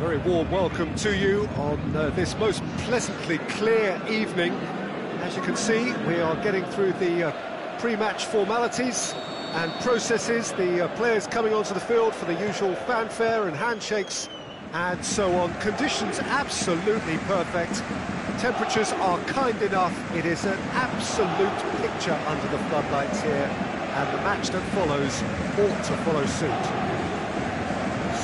Very warm welcome to you on this most pleasantly clear evening. As you can see, we are getting through the pre-match formalities and processes, the players coming onto the field for the usual fanfare and handshakes and so on. Conditions absolutely perfect. Temperatures are kind enough. It is an absolute picture under the floodlights here, and the match that follows ought to follow suit.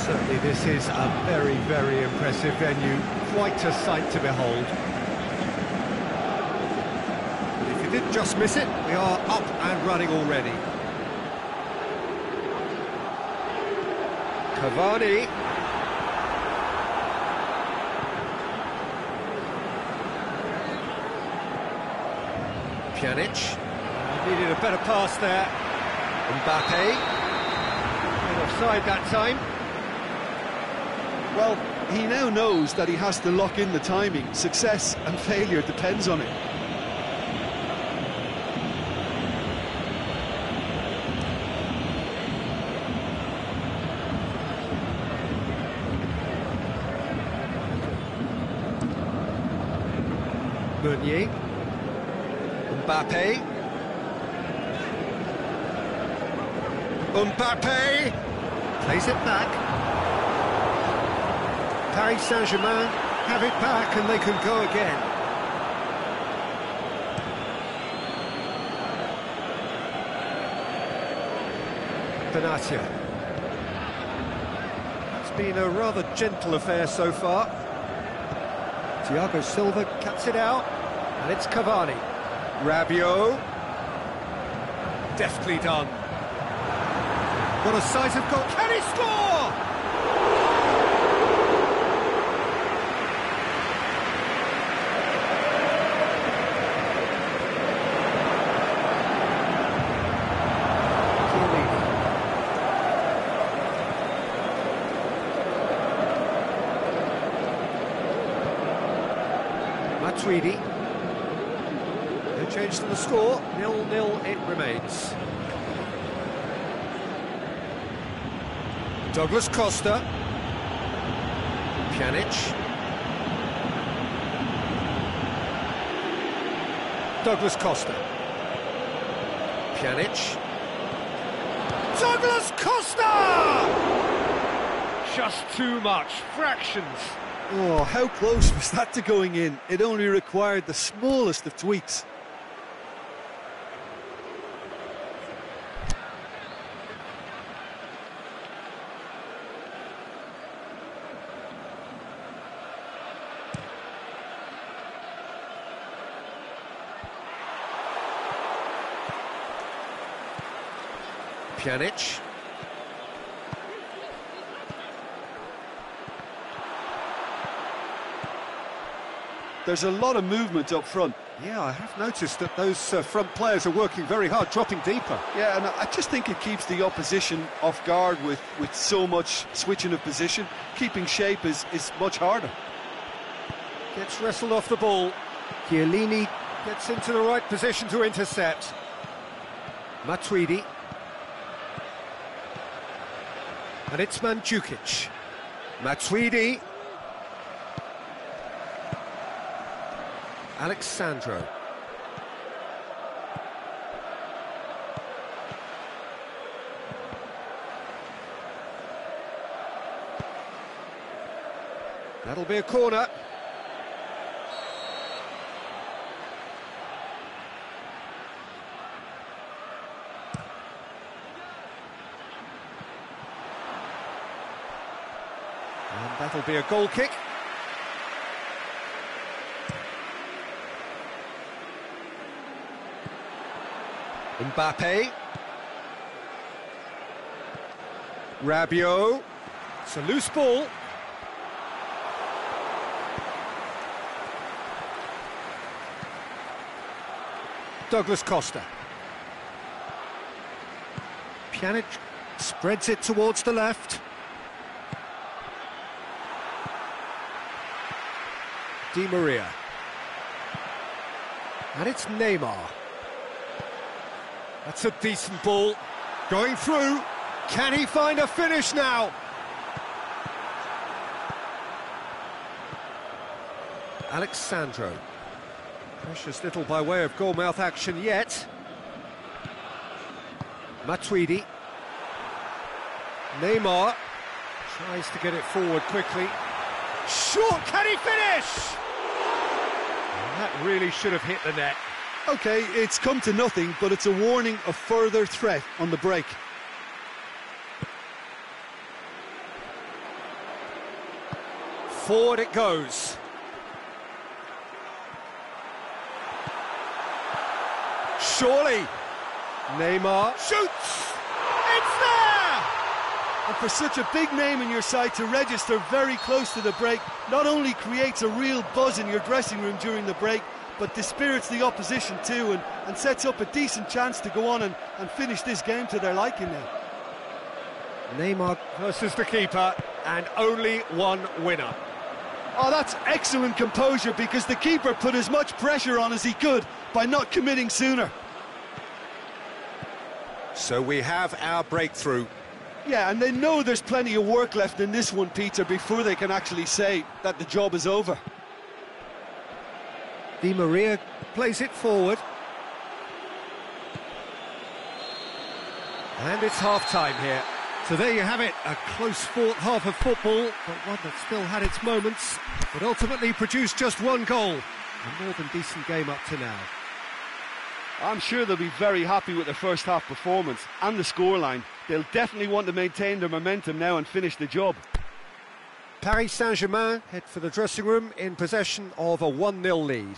Certainly this is a very, very impressive venue. Quite a sight to behold. But if you did just miss it, we are up and running already. Cavani. Pjanic. Needed a better pass there. Mbappe. And offside that time. Well, he now knows that he has to lock in the timing. Success and failure depends on it. Bunia. Mbappe. Mbappe plays it back. Paris Saint-Germain have it back and they can go again. Benatia. It's been a rather gentle affair so far. Thiago Silva cuts it out, and it's Cavani. Rabiot. Deftly done. What a sight of goal. Can he score? Matuidi. No change to the score, 0-0 it remains. Douglas Costa. Pjanic. Douglas Costa. Pjanic. Douglas Costa! Just too much, fractions. Oh, how close was that to going in? It only required the smallest of tweaks. Pjanic. There's a lot of movement up front. Yeah, I have noticed that those front players are working very hard, dropping deeper. Yeah, and I just think it keeps the opposition off guard with so much switching of position. Keeping shape is much harder. Gets wrestled off the ball. Chiellini gets into the right position to intercept. Matuidi. And it's Mandzukic. Matuidi. Alexandro. That'll be a corner. And that'll be a goal kick. Mbappe. Rabiot. It's a loose ball. Douglas Costa. Pjanic spreads it towards the left. Di Maria. And it's Neymar. That's a decent ball. Going through. Can he find a finish now? Alexandro. Precious little by way of goal-mouth action yet. Matuidi. Neymar tries to get it forward quickly. Short, can he finish? And that really should have hit the net. OK, it's come to nothing, but it's a warning of further threat on the break. Forward it goes. Surely. Neymar shoots. It's there! And for such a big name in your side to register very close to the break, not only creates a real buzz in your dressing room during the break, but dispirits the opposition too, and sets up a decent chance to go on and finish this game to their liking now. Neymar versus the keeper, and only one winner. Oh, that's excellent composure, because the keeper put as much pressure on as he could by not committing sooner. So we have our breakthrough. Yeah, and they know there's plenty of work left in this one, Peter, before they can actually say that the job is over. Di Maria plays it forward. And it's half-time here. So there you have it, a close fought half of football, but one that still had its moments, but ultimately produced just one goal. A more than decent game up to now. I'm sure they'll be very happy with their first half performance and the scoreline. They'll definitely want to maintain their momentum now and finish the job. Paris Saint-Germain head for the dressing room in possession of a 1-0 lead.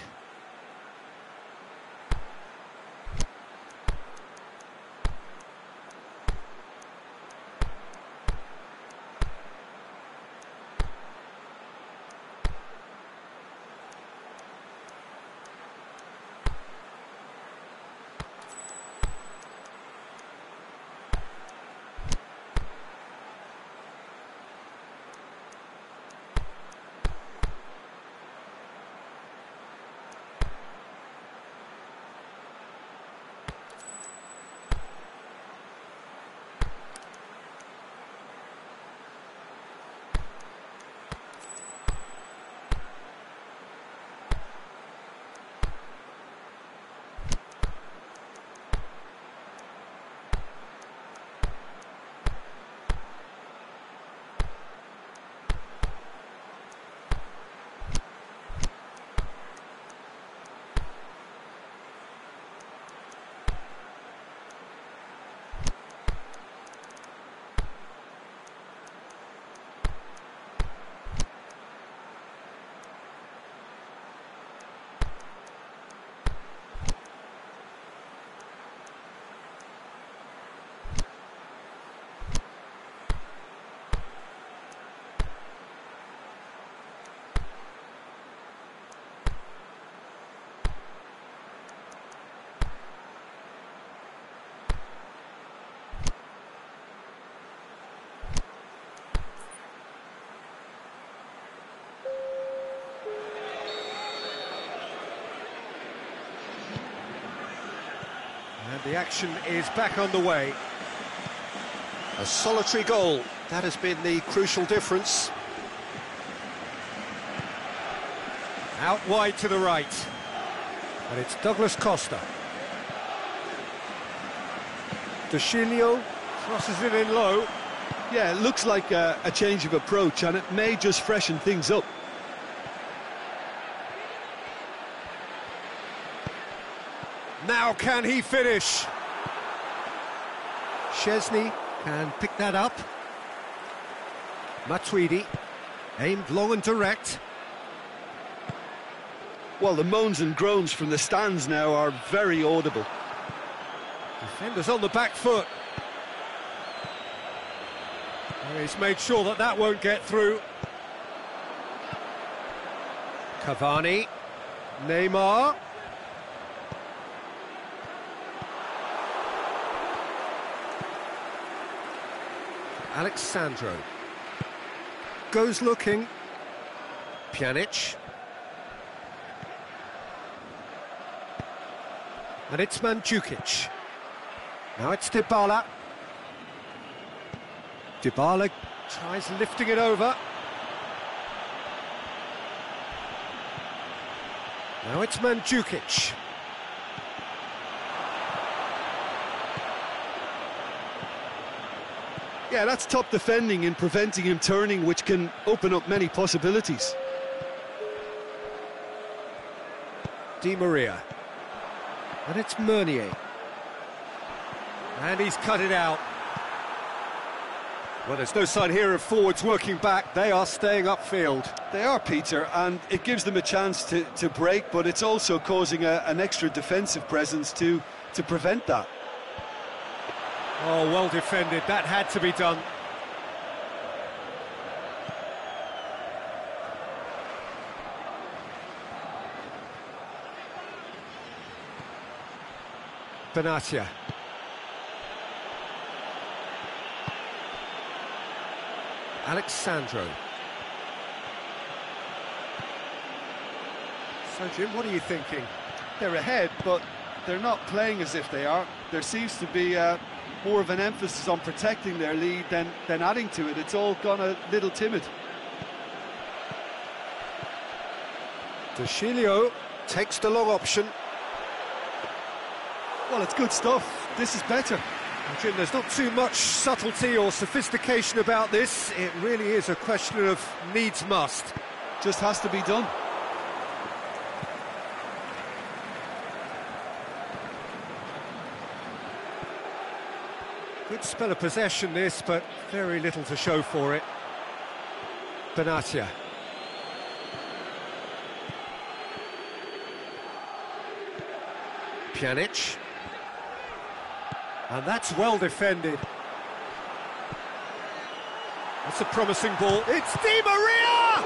And the action is back on the way. A solitary goal, that has been the crucial difference. Out wide to the right. And it's Douglas Costa. Dicilio crosses it in low. Yeah, it looks like a change of approach, and it may just freshen things up. Now can he finish? Szczesny can pick that up. Matuidi, aimed long and direct. Well, the moans and groans from the stands now are very audible. Defenders on the back foot. Well, he's made sure that that won't get through. Cavani, Neymar. Alexandro. Goes looking. Pjanic. And it's Mandzukic. Now it's Dybala. Dybala tries lifting it over. Now it's Mandzukic. Yeah, that's top defending in preventing him turning, which can open up many possibilities. Di Maria. And it's Meunier. And he's cut it out. Well, there's no sign here of forwards working back. They are staying upfield. They are, Peter, and it gives them a chance to break, but it's also causing an extra defensive presence to prevent that. Oh, well defended. That had to be done. Benatia. Alexandro. So, Jim, what are you thinking? They're ahead, but they're not playing as if they are. There seems to be more of an emphasis on protecting their lead than adding to it. It's all gone a little timid. De Sciglio takes the long option. Well, it's good stuff. This is better. Jim, there's not too much subtlety or sophistication about this. It really is a question of needs must. Just has to be done. Good spell of possession this, but very little to show for it. Benatia. Pjanic. And that's well defended. That's a promising ball. It's Di Maria!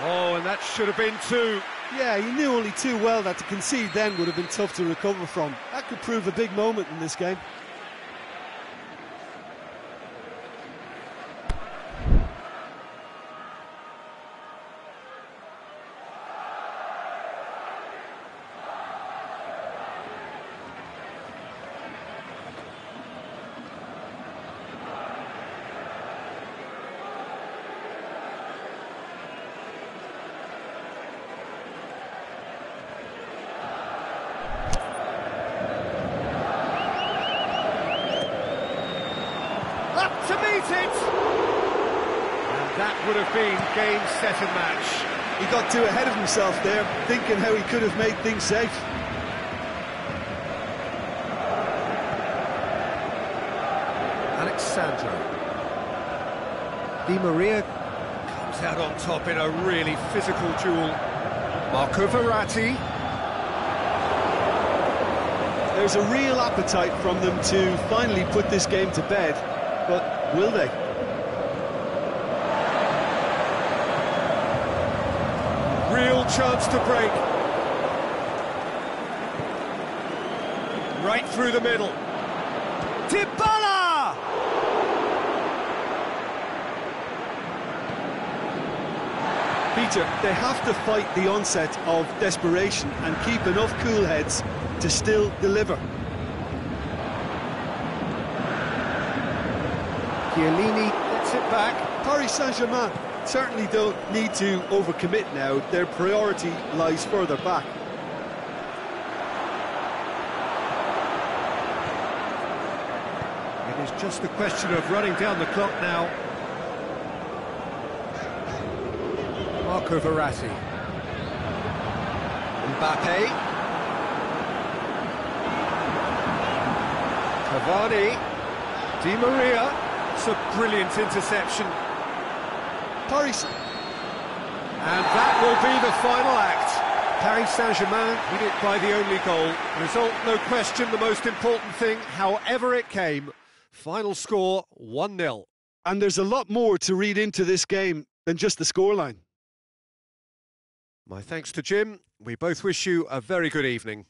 Oh, and that should have been two. Yeah, he knew only too well that to concede then would have been tough to recover from. That could prove a big moment in this game. To meet it! And that would have been game, set and match. He got too ahead of himself there, thinking how he could have made things safe. Alexandro. Di Maria comes out on top in a really physical duel. Marco Verratti. There's a real appetite from them to finally put this game to bed. But will they? Real chance to break. Right through the middle. Dybala! Peter, they have to fight the onset of desperation and keep enough cool heads to still deliver. Chiellini gets it back. Paris Saint-Germain certainly don't need to overcommit now. Their priority lies further back. It is just a question of running down the clock now. Marco Verratti. Mbappe. Cavani. Di Maria. It's a brilliant interception. Paris. And that will be the final act. Paris Saint-Germain win it by the only goal. Result, no question, the most important thing, however it came. Final score, 1-0. And there's a lot more to read into this game than just the scoreline. My thanks to Jim. We both wish you a very good evening.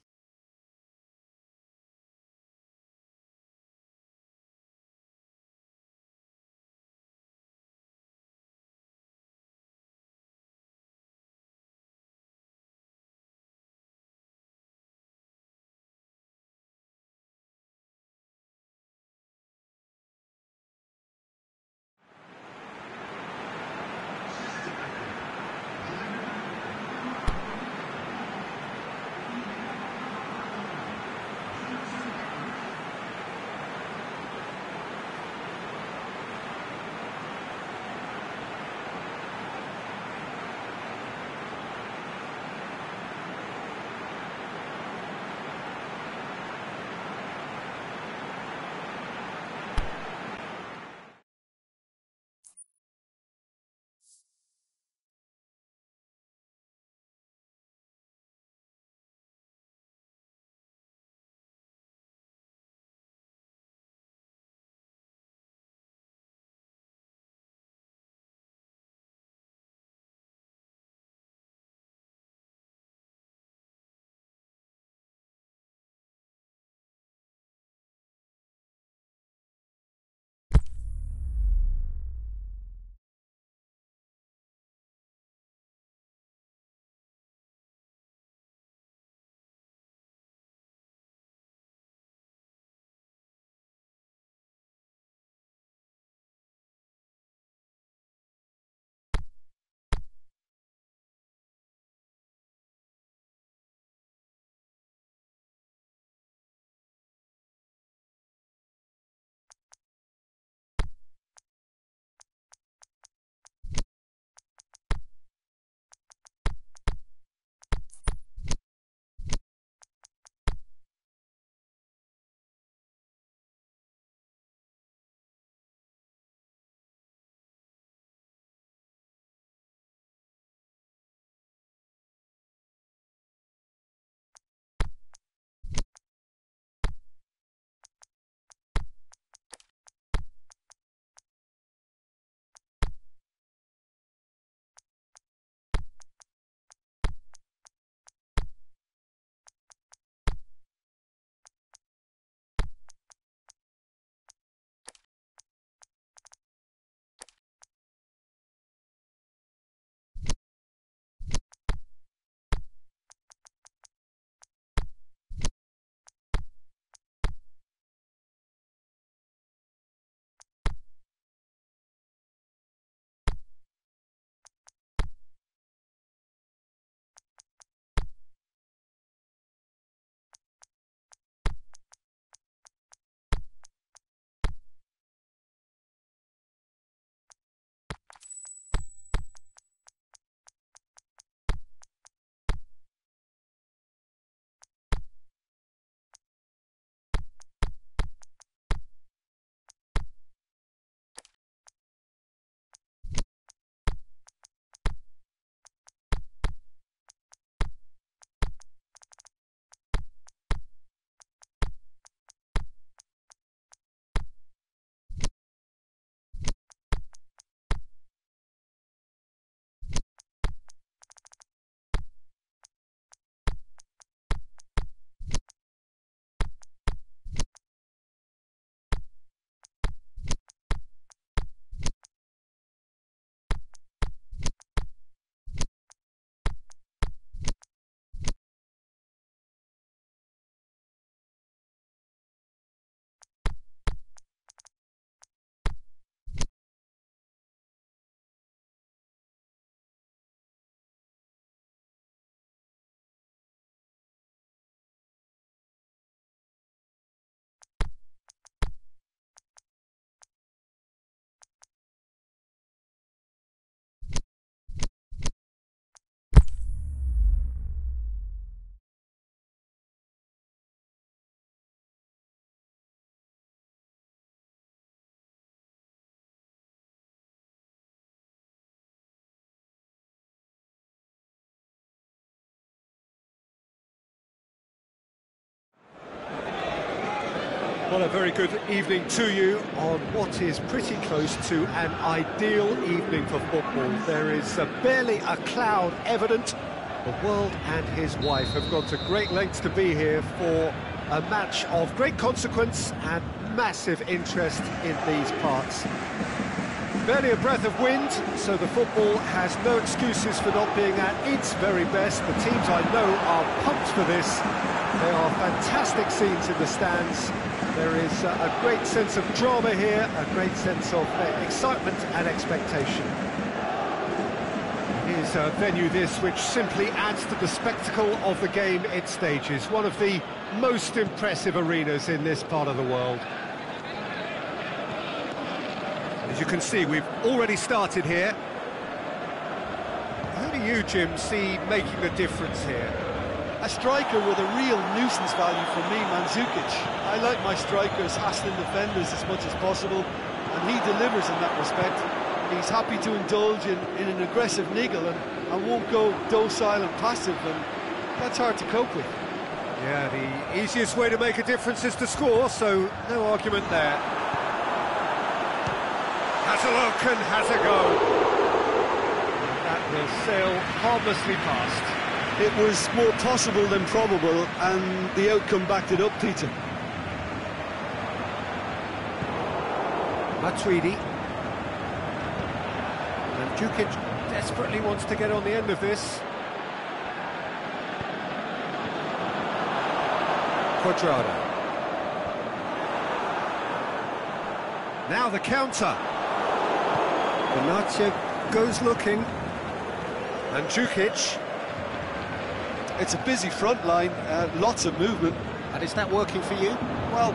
Well, a very good evening to you on what is pretty close to an ideal evening for football. There is barely a cloud evident. The world and his wife have gone to great lengths to be here for a match of great consequence and massive interest in these parts. Barely a breath of wind, so the football has no excuses for not being at its very best. The teams I know are pumped for this. There are fantastic scenes in the stands. There is a great sense of drama here, a great sense of excitement and expectation. It is a venue this which simply adds to the spectacle of the game it stages. One of the most impressive arenas in this part of the world. As you can see, we've already started here. Who do you, Jim, see making the difference here? A striker with a real nuisance value for me, Mandzukic. I like my strikers hassling defenders as much as possible, and he delivers in that respect. He's happy to indulge in an aggressive niggle and won't go docile and passive, and that's hard to cope with. Yeah, the easiest way to make a difference is to score, so no argument there. Has a look and has a go. That will sail harmlessly past. It was more possible than probable, and the outcome backed it up, Peter. Matuidi. And Djukic desperately wants to get on the end of this. Cuadrado. Now the counter. Benatia goes looking. And Djukic. It's a busy front line, lots of movement. And is that working for you? Well,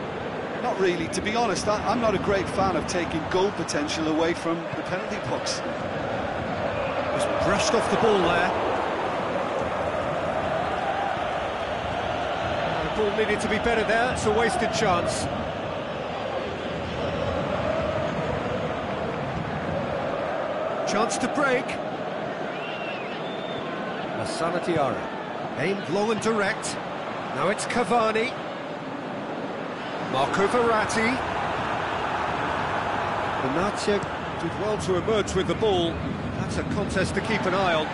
not really. To be honest, I'm not a great fan of taking goal potential away from the penalty box. Just brushed off the ball there. The ball needed to be better there. It's a wasted chance. Chance to break. Lassana Diarra. Aimed low and direct. Now it's Cavani. Marco Verratti. Benatia did well to emerge with the ball. That's a contest to keep an eye on.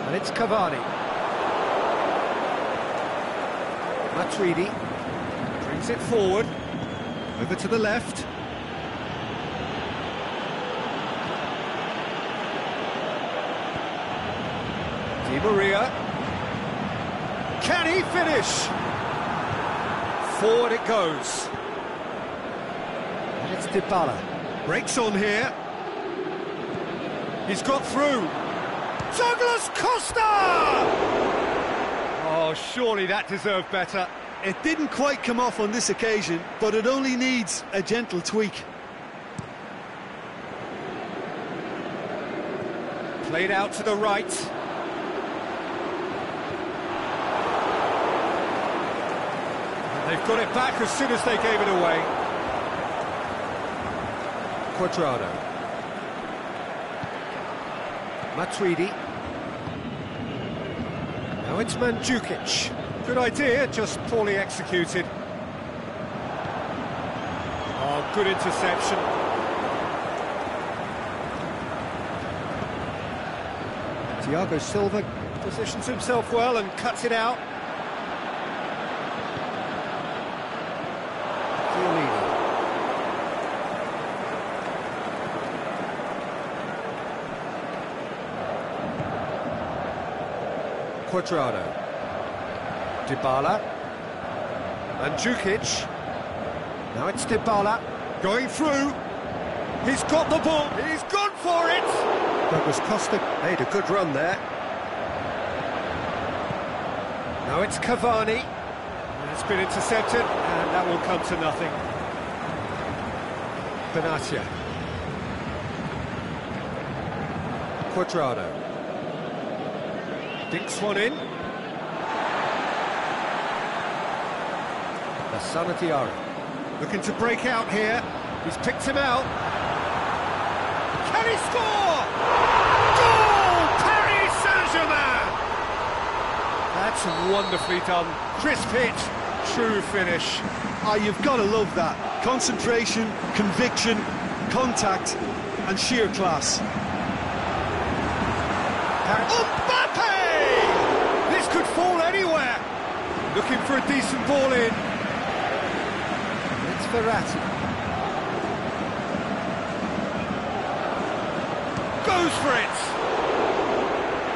And it's Cavani. Matuidi brings it forward. Over to the left. Di Maria. Can he finish? Forward it goes. And it's Dybala. Breaks on here. He's got through. Douglas Costa! Oh, surely that deserved better. It didn't quite come off on this occasion, but it only needs a gentle tweak. Played out to the right. They've got it back as soon as they gave it away. Cuadrado. Matuidi. Now it's Mandzukic. Good idea, just poorly executed. Oh, good interception. Thiago Silva positions himself well and cuts it out. Cuadrado. Dybala. And Djukic. Now it's Dybala. Going through. He's got the ball. He's gone for it. Douglas Costa made a good run there. Now it's Cavani. And it's been intercepted, and that will come to nothing. Benatia. Cuadrado. Dinks one in. Lassana Diarra. Looking to break out here. He's picked him out. Can he score? Goal! Paris Saint-Germain! That's wonderfully done. Crisp hit, true finish. Ah, you've got to love that. Concentration, conviction, contact, and sheer class. Mbappe! This could fall anywhere. Looking for a decent ball in. It's Verratti. Goes for it.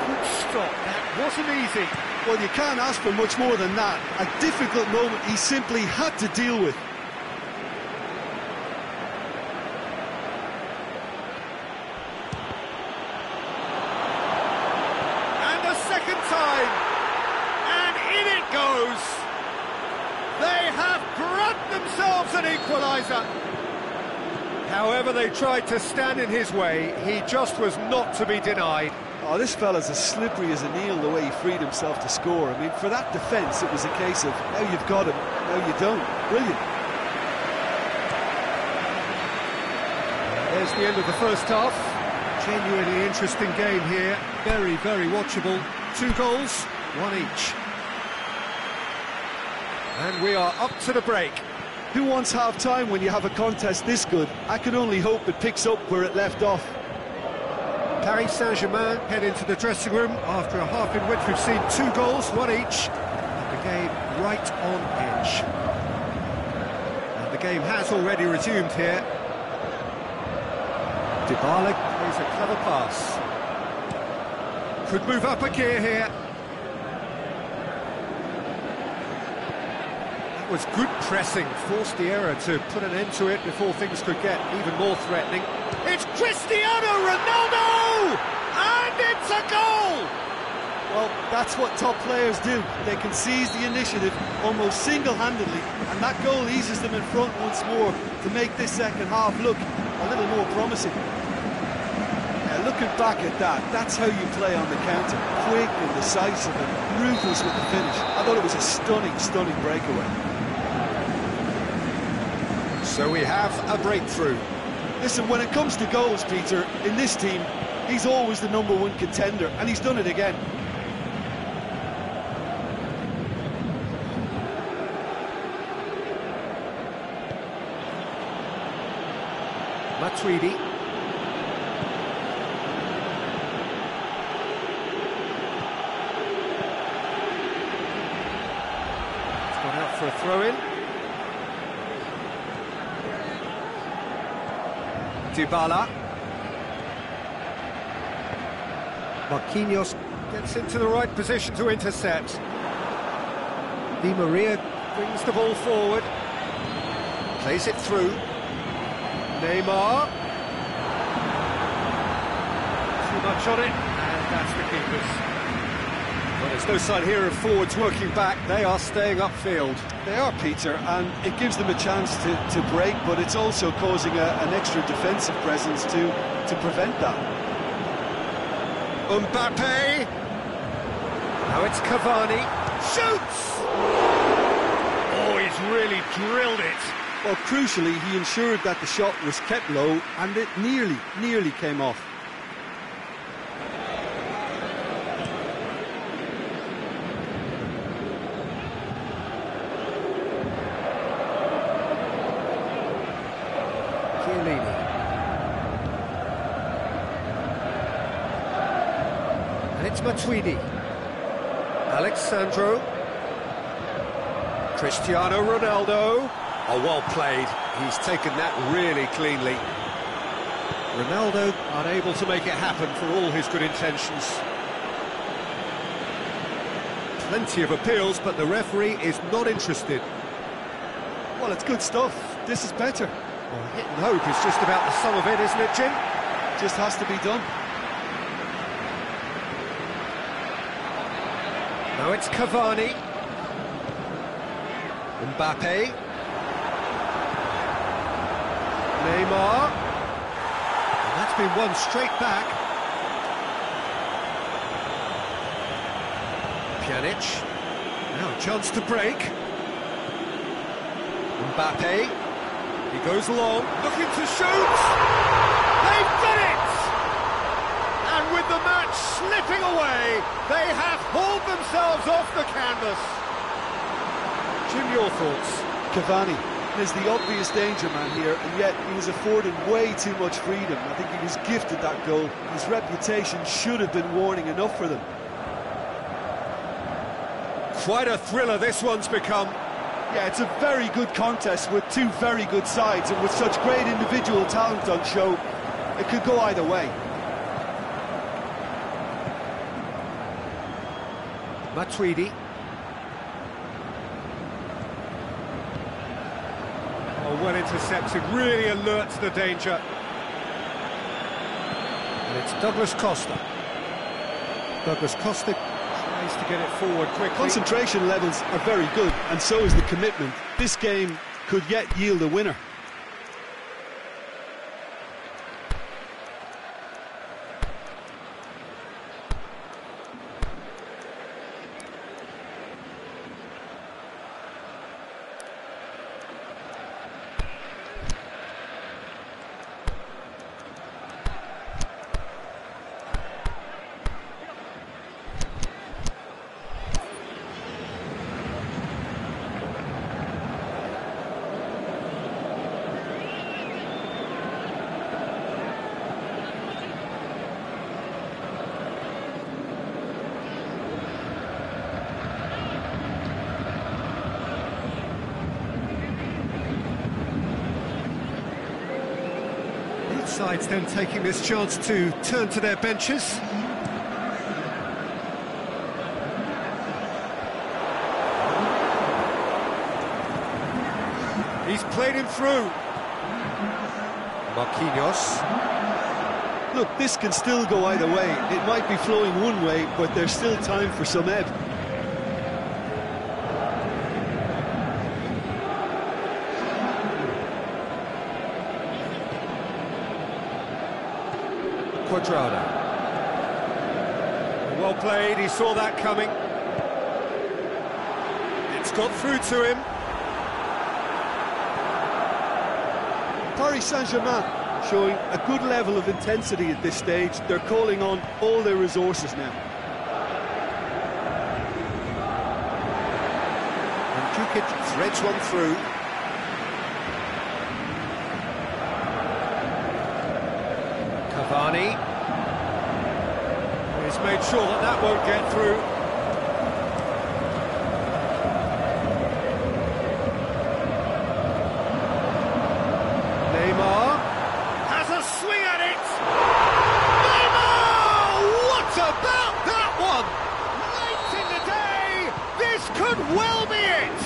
Good stop. That wasn't easy. Well, you can't ask for much more than that. A difficult moment he simply had to deal with. And a second time. And in it goes. They have grabbed themselves an equaliser. However they tried to stand in his way, he just was not to be denied. Oh, this fella's as slippery as an eel the way he freed himself to score. I mean, for that defence, it was a case of now you've got him, now you don't. Brilliant. There's the end of the first half. Genuinely interesting game here. Very, very watchable. 2 goals, 1 each. And we are up to the break. Who wants half-time when you have a contest this good? I can only hope it picks up where it left off. Paris Saint-Germain head into the dressing room after a half in which we've seen 2 goals, 1 each. And the game right on edge. And the game has already resumed here. Dybala plays a clever pass. Could move up a gear here. That was good pressing, forced the error to put an end to it before things could get even more threatening. It's Cristiano Ronaldo! And it's a goal! Well, that's what top players do. They can seize the initiative almost single-handedly, and that goal eases them in front once more to make this second half look a little more promising. Yeah, looking back at that, that's how you play on the counter. Quick and decisive and ruthless with the finish. I thought it was a stunning, stunning breakaway. So we have a breakthrough. Listen, when it comes to goals, Peter, in this team, he's always the #1 contender, and he's done it again. Matuidi. It's gone out for a throw-in. Dybala. Marquinhos gets into the right position to intercept. Di Maria brings the ball forward. Plays it through. Neymar. Too much on it, and that's the keepers. Well, there's no sign here of forwards working back. They are staying upfield. They are, Peter, and it gives them a chance to break, but it's also causing an extra defensive presence to prevent that. Mbappe. Now it's Cavani. Shoots! Oh, he's really drilled it. Well, crucially, he ensured that the shot was kept low, and it nearly came off. And it's Matuidi. Alexandro. Cristiano Ronaldo. Oh, well played. He's taken that really cleanly. Ronaldo unable to make it happen for all his good intentions. Plenty of appeals, but the referee is not interested. Well, it's good stuff. This is better. Well, hit and hope is just about the sum of it, isn't it, Jim? Just has to be done. Now it's Cavani. Mbappe. Neymar. And that's been won straight back. Pjanic. Now a chance to break. Mbappe. He goes long, looking to shoot. They've done it! And with the match slipping away, they have hauled themselves off the canvas. Jim, your thoughts? Cavani is the obvious danger man here, and yet he was afforded way too much freedom. I think he was gifted that goal. His reputation should have been warning enough for them. Quite a thriller this one's become. Yeah, it's a very good contest with two very good sides, and with such great individual talent on show, it could go either way. Matuidi. Oh, well intercepted, really alert to the danger. And it's Douglas Costa. Douglas Costa tries to get it forward quickly. Concentration levels are very good, and so is the commitment. This game could yet yield a winner. Sides then taking this chance to turn to their benches. He's played him through. Marquinhos. Look, this can still go either way. It might be flowing one way, but there's still time for some ebb. Quadrado. Well played, he saw that coming. It's got through to him. Paris Saint-Germain showing a good level of intensity at this stage. They're calling on all their resources now. And Djukic threads one through. Cavani. He's made sure that that won't get through. Neymar has a swing at it. Neymar! What about that one? Late in the day, this could well be it.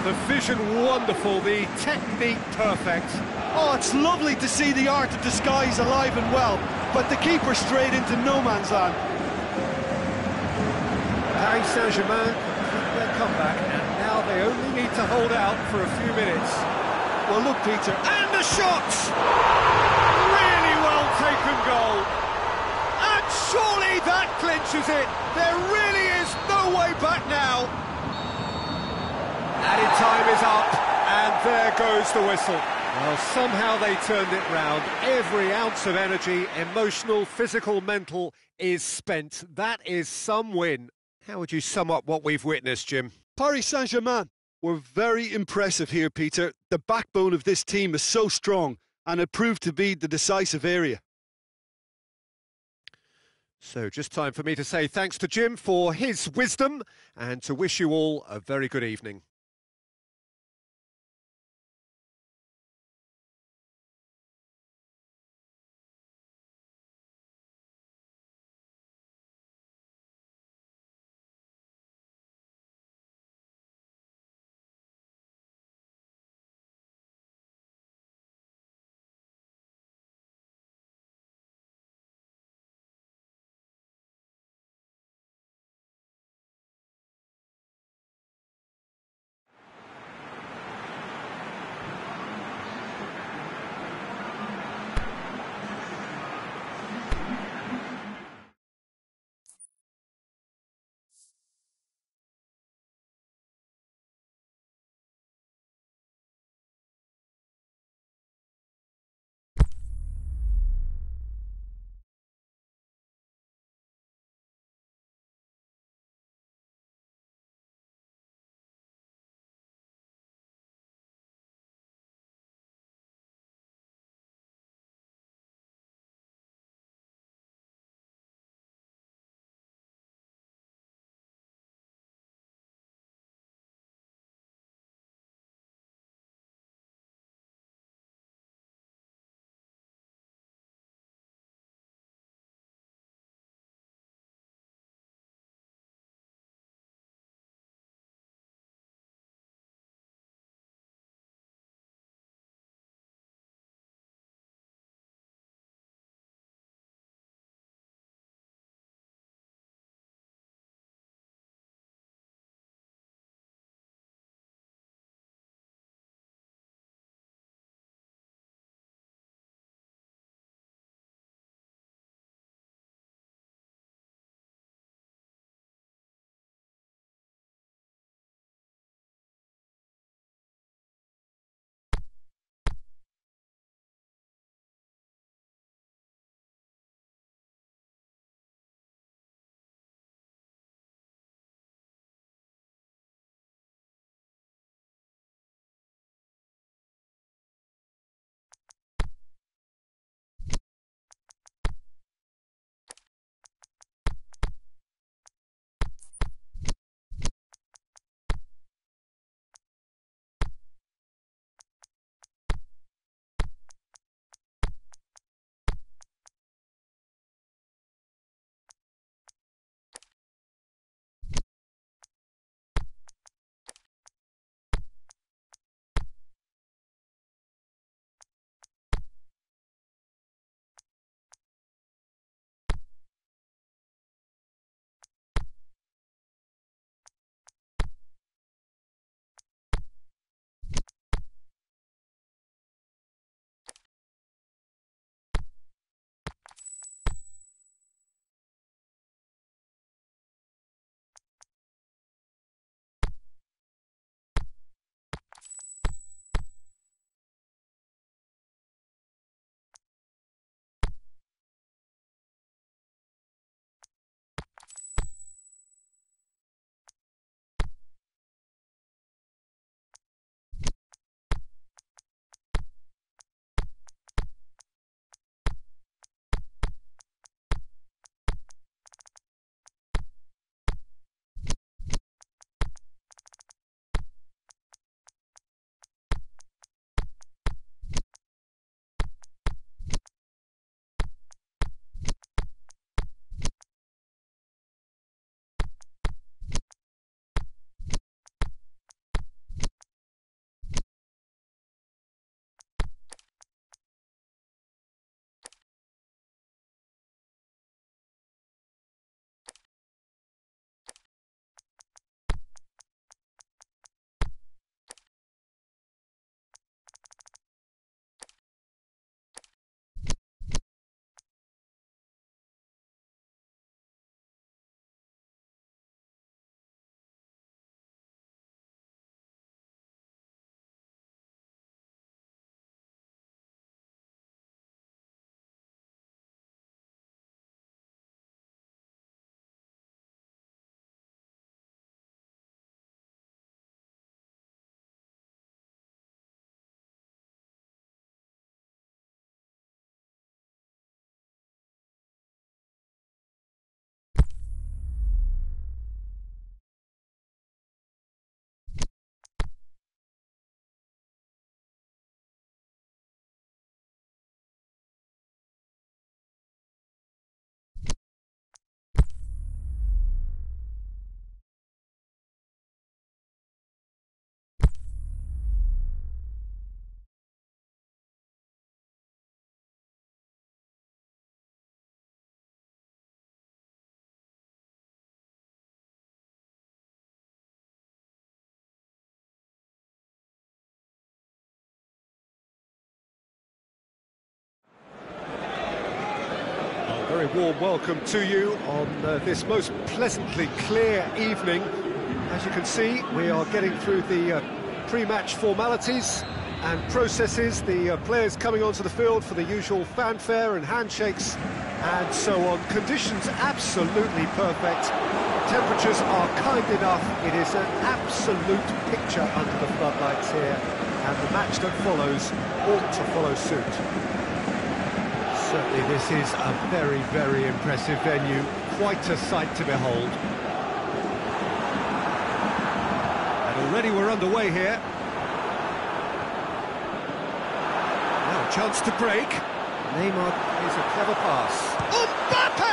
The vision wonderful, the technique perfect. Oh, it's lovely to see the art of disguise alive and well, but the keeper straight into no man's land. Paris Saint-Germain complete their comeback, and now they only need to hold out for a few minutes. Well, look, Peter, And the shot! Really well taken goal. And surely that clinches it. There really is no way back now. Added time is up, and there goes the whistle. Well, somehow they turned it round. Every ounce of energy, emotional, physical, mental, is spent. That is some win. How would you sum up what we've witnessed, Jim? Paris Saint-Germain were very impressive here, Peter. The backbone of this team is so strong, and it proved to be the decisive area. So just time for me to say thanks to Jim for his wisdom, and to wish you all a very good evening. very warm welcome to you on this most pleasantly clear evening. As you can see, we are getting through the pre-match formalities and processes, the players coming onto the field for the usual fanfare and handshakes and so on. Conditions absolutely perfect. Temperatures are kind enough. It is an absolute picture under the floodlights here, and the match that follows ought to follow suit. Certainly this is a very, very impressive venue. Quite a sight to behold. And already we're underway here. Now a chance to break. Neymar is a clever pass. Mbappe!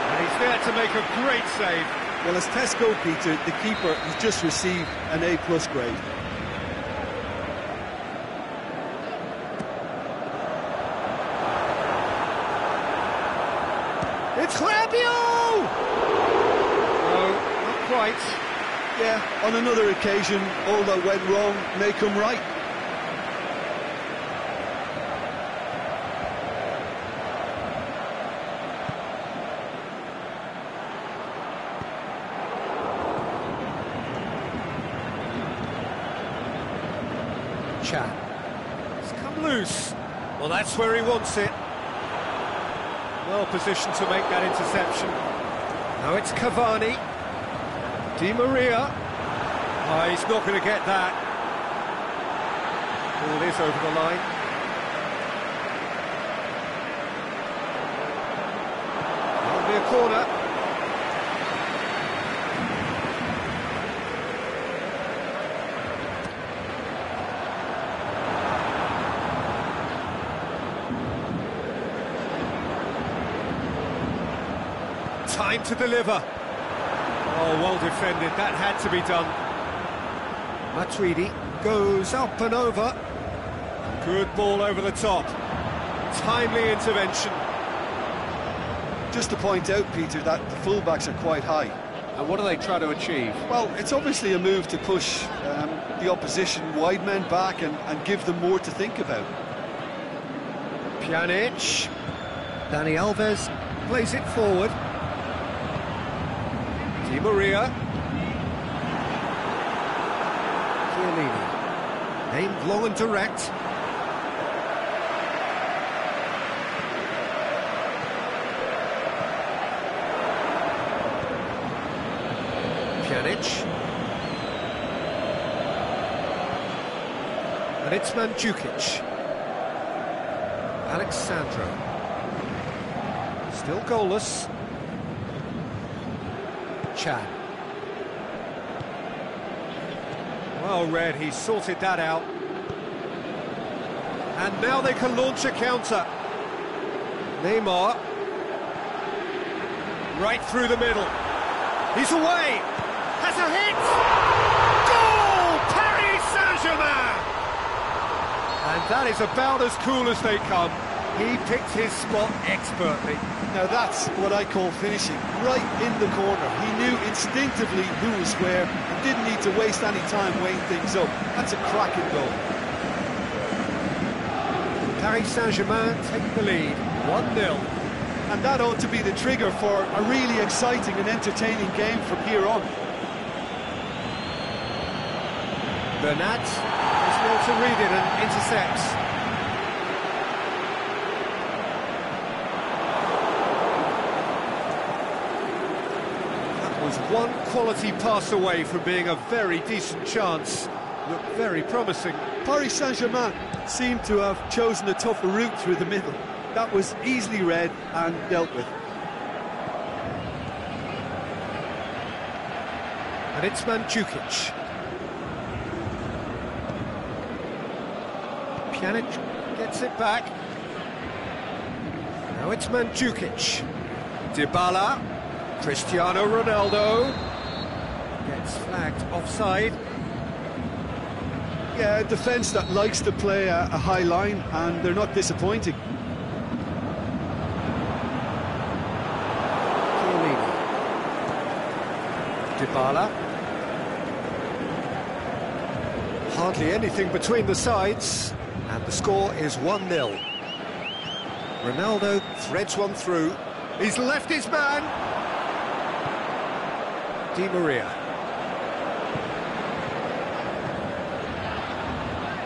And he's there to make a great save. Well, as Tesco, Peter, the keeper has just received an A+ grade. It's Rabiot! No, not quite. Yeah, on another occasion, all that went wrong may come right. Chan. It's come loose. Well, that's where he wants it. Well positioned to make that interception. Now it's Cavani. Di Maria. Oh, he's not going to get that. Ball is over the line. That'll be a corner. Time to deliver. Oh, well defended. That had to be done. Matuidi goes up and over. Good ball over the top. Timely intervention. Just to point out, Peter, that the fullbacks are quite high. And what do they try to achieve? Well, it's obviously a move to push the opposition wide men back and give them more to think about. Pjanic. Dani Alves plays it forward. Di Maria. Chiellini. Aimed long and direct. Pjanic. And it's Mandzukic. Alexandro. Still goalless. Chan. Well read, he sorted that out. And now they can launch a counter. Neymar. Right through the middle. He's away. Has a hit. Goal! Paris Saint-Germain! And that is about as cool as they come. He picked his spot expertly. Now that's what I call finishing, right in the corner. He knew instinctively who was where and didn't need to waste any time weighing things up. That's a cracking goal. Paris Saint-Germain take the lead, 1-0. And that ought to be the trigger for a really exciting and entertaining game from here on. Bernat is able to read it and intercepts. Was one quality pass away from being a very decent chance. Looked very promising. Paris Saint-Germain seemed to have chosen a tougher route through the middle. That was easily read and dealt with. And it's Mandzukic. Pjanic gets it back. Now it's Mandzukic. Dybala. Cristiano Ronaldo gets flagged offside. Yeah, a defence that likes to play a high line, and they're not disappointing. Chiellini. Dybala. Hardly anything between the sides, and the score is 1-0. Ronaldo threads one through. He's left his man. Di Maria.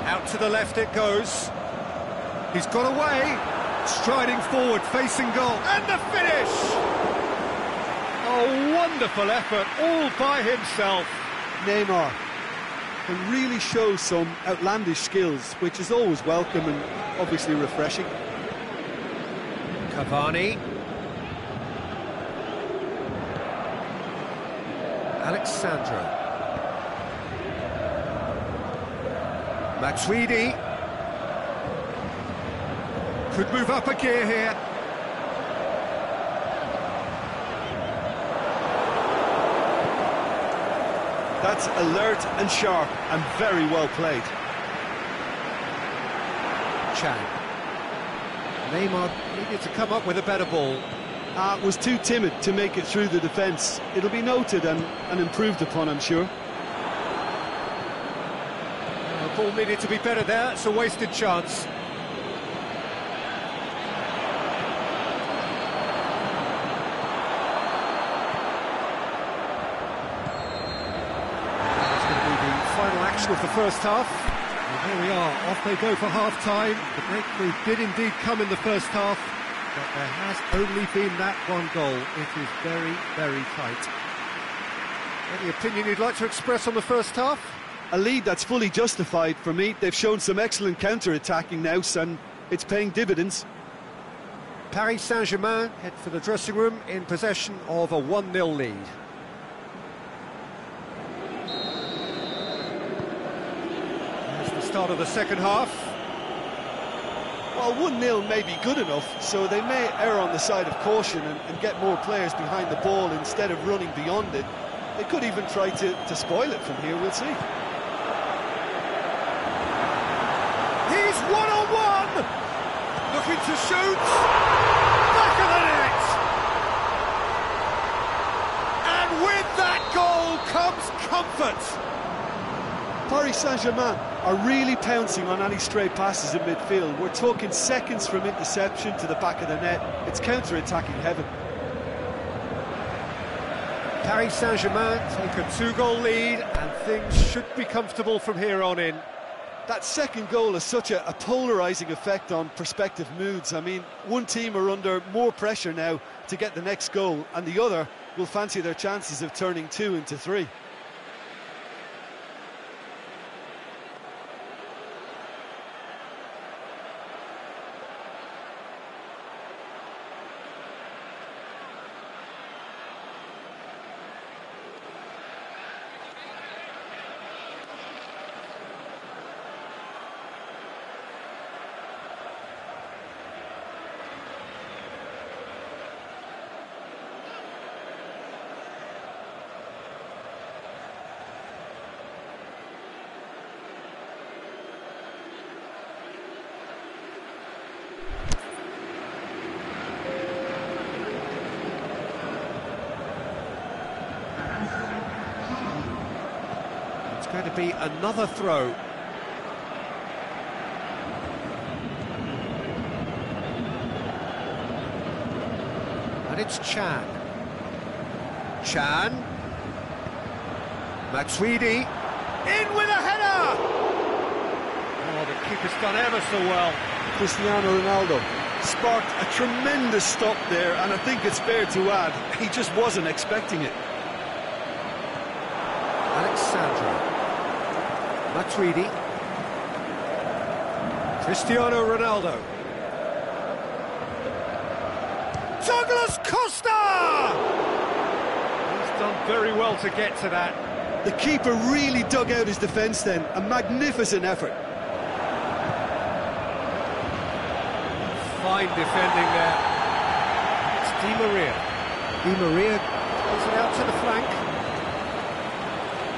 Out to the left it goes. He's got away. Striding forward, facing goal. And the finish! Oh, wonderful effort, all by himself. Neymar can really show some outlandish skills, which is always welcome and obviously refreshing. Cavani. Alexandro. Matuidi. Could move up a gear here. That's alert and sharp and very well played. Chan. Neymar needed to come up with a better ball. Was too timid to make it through the defence. It'll be noted and improved upon, I'm sure. The ball needed to be better there. It's a wasted chance. Final action of the first half. And here we are, off they go for half-time. The breakthrough did indeed come in the first half, but there has only been that one goal. It is very, very tight. Any opinion you'd like to express on the first half? A lead that's fully justified for me. They've shown some excellent counter-attacking now, and it's paying dividends. Paris Saint-Germain head for the dressing room in possession of a 1-0 lead. Start of the second half. Well, 1-0 may be good enough, so they may err on the side of caution and get more players behind the ball instead of running beyond it. They could even try to spoil it from here, we'll see. He's one-on-one! Looking to shoot! Back of the net! And with that goal comes comfort! Paris Saint-Germain are really pouncing on any stray passes in midfield. We're talking seconds from interception to the back of the net. It's counter-attacking heaven. Paris Saint-Germain take a 2-goal lead and things should be comfortable from here on in. That second goal has such a polarising effect on prospective moods. I mean, one team are under more pressure now to get the next goal, and the other will fancy their chances of turning 2 into 3. Going to be another throw. And it's Chan. Chan. Matuidi. In with a header! Oh, the keeper's done ever so well. Cristiano Ronaldo sparked a tremendous stop there, and I think it's fair to add, he just wasn't expecting it. Alexandro. Matuidi. Cristiano Ronaldo. Douglas Costa! He's done very well to get to that. The keeper really dug out his defence then. A magnificent effort. Fine defending there. It's Di Maria. Di Maria goes it out to the flank.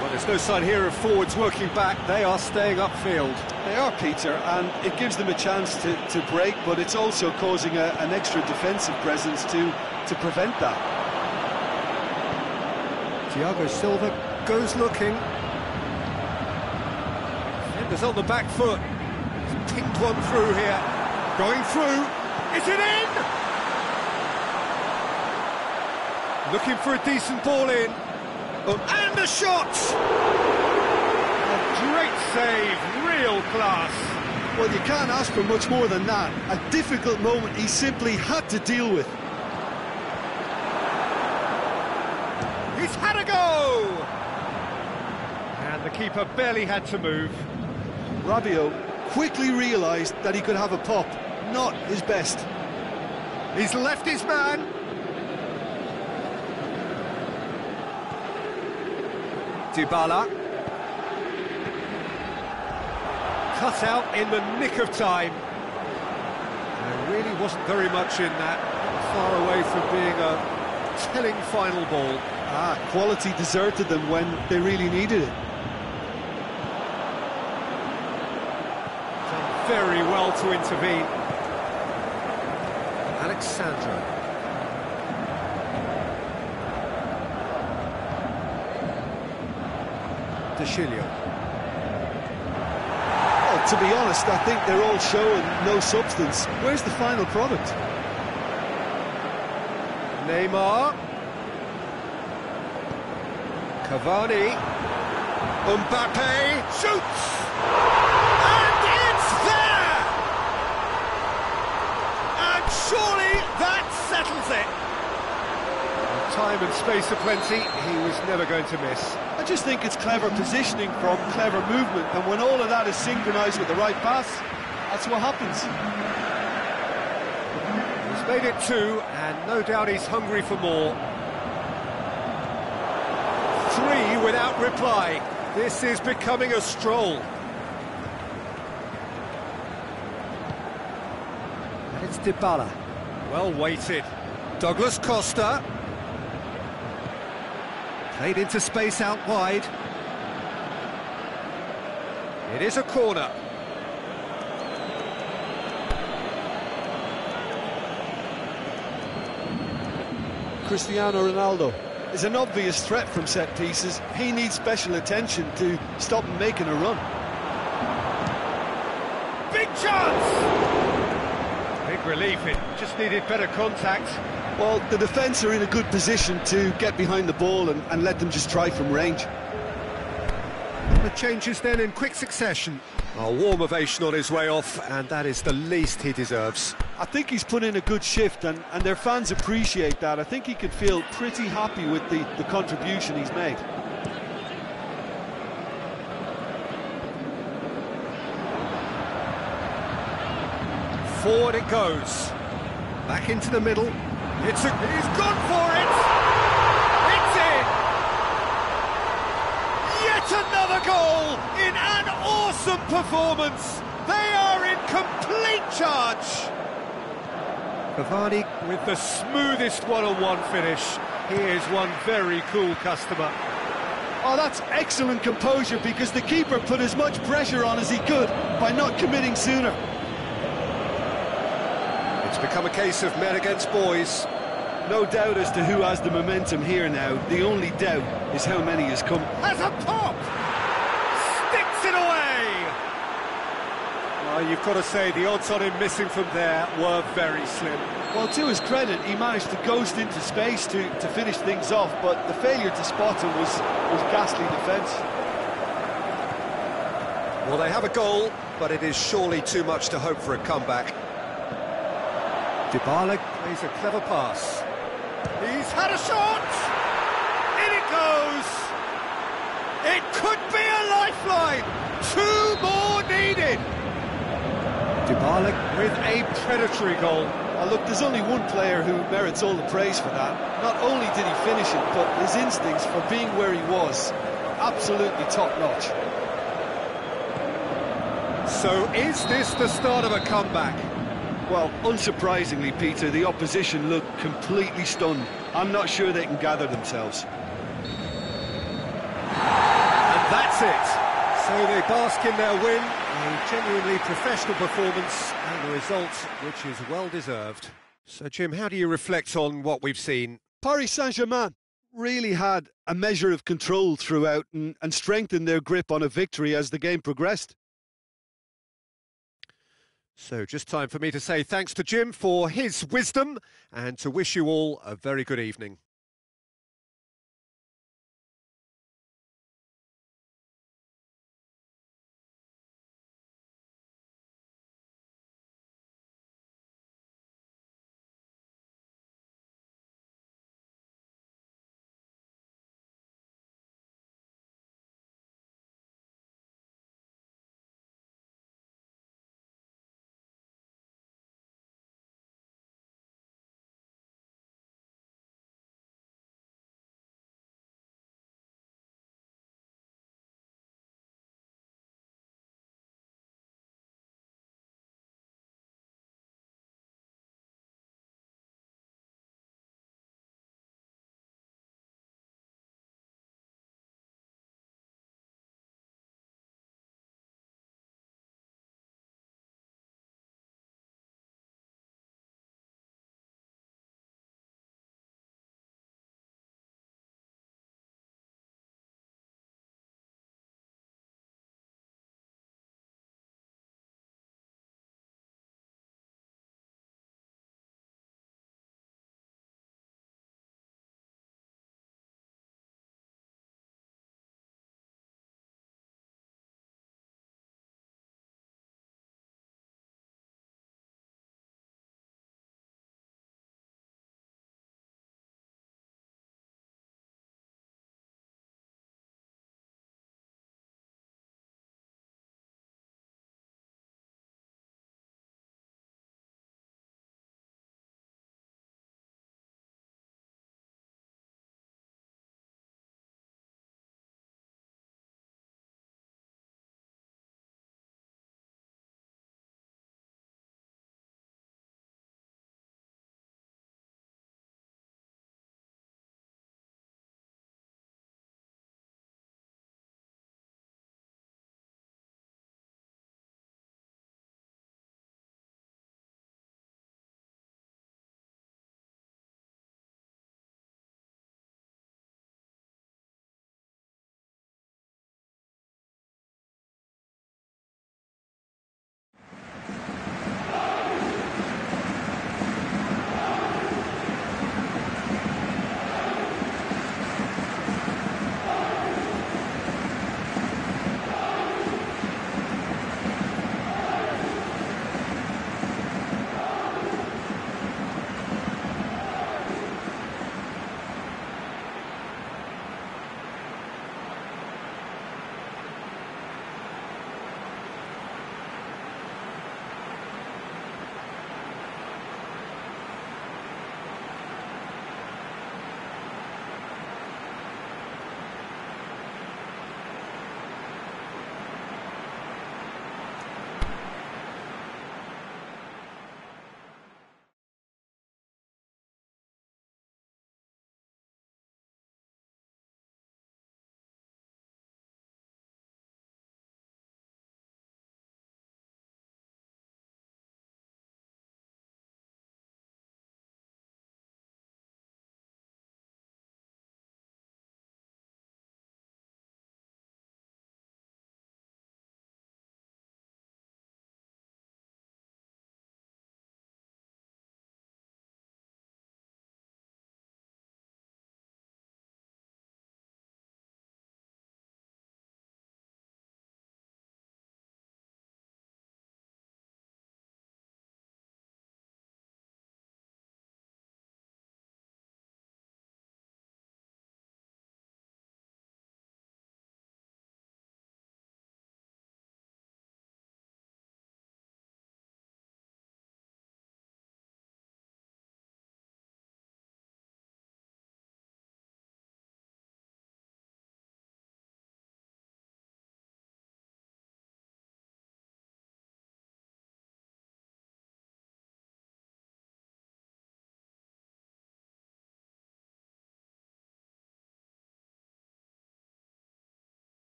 Well, there's no sign here of forwards working back. They are staying upfield. They are, Peter, and it gives them a chance to break, but it's also causing an extra defensive presence to prevent that. Thiago Silva goes looking. Defenders on the back foot. He's picked one through here. Going through. Is it in? Looking for a decent ball in. Oh, and a shot! A great save, real class. Well, you can't ask for much more than that. A difficult moment he simply had to deal with. He's had a go! And the keeper barely had to move. Rabiot quickly realised that he could have a pop. Not his best. He's left his man. Dybala. Cut out in the nick of time. There really wasn't very much in that. Far away from being a telling final ball. Quality deserted them when they really needed it. Done very well to intervene. Alexandro. De Chilio. Well, to be honest, I think they're all showing no substance. Where's the final product? Neymar. Cavani. Mbappe shoots! And it's there! And surely that settles it. With time and space aplenty, he was never going to miss. I just think it's clever positioning from clever movement, and when all of that is synchronised with the right pass, that's what happens. He's made it 2, and no doubt he's hungry for more. 3 without reply. This is becoming a stroll. And it's Dybala. Well weighted. Douglas Costa. Played into space out wide. It is a corner. Cristiano Ronaldo is an obvious threat from set pieces. He needs special attention to stop him making a run. Big chance! Big relief, it just needed better contact. Well, the defence are in a good position to get behind the ball and let them just try from range. The changes then in quick succession. A warm ovation on his way off, and that is the least he deserves. I think he's put in a good shift, and their fans appreciate that. I think he could feel pretty happy with the contribution he's made. Forward it goes. Back into the middle. He's gone for it! It's in! Yet another goal in an awesome performance! They are in complete charge! Cavani with the smoothest one-on-one finish. He is one very cool customer. Oh, that's excellent composure, because the keeper put as much pressure on as he could by not committing sooner. It's become a case of men against boys. No doubt as to who has the momentum here now. The only doubt is how many has come. Has a pop! Sticks it away! Well, you've got to say, the odds on him missing from there were very slim. Well, to his credit, he managed to ghost into space to finish things off, but the failure to spot him was ghastly defence. Well, they have a goal, but it is surely too much to hope for a comeback. Dybala plays a clever pass. He's had a shot! In it goes! It could be a lifeline! 2 more needed! Dybala with a predatory goal. Look, there's only one player who merits all the praise for that. Not only did he finish it, but his instincts for being where he was, absolutely top-notch. So is this the start of a comeback? Well, unsurprisingly, Peter, the opposition look completely stunned. I'm not sure they can gather themselves. And that's it. So they bask in their win, a genuinely professional performance, and the result which is well-deserved. So, Jim, how do you reflect on what we've seen? Paris Saint-Germain really had a measure of control throughout and strengthened their grip on a victory as the game progressed. So just time for me to say thanks to Jim for his wisdom and to wish you all a very good evening.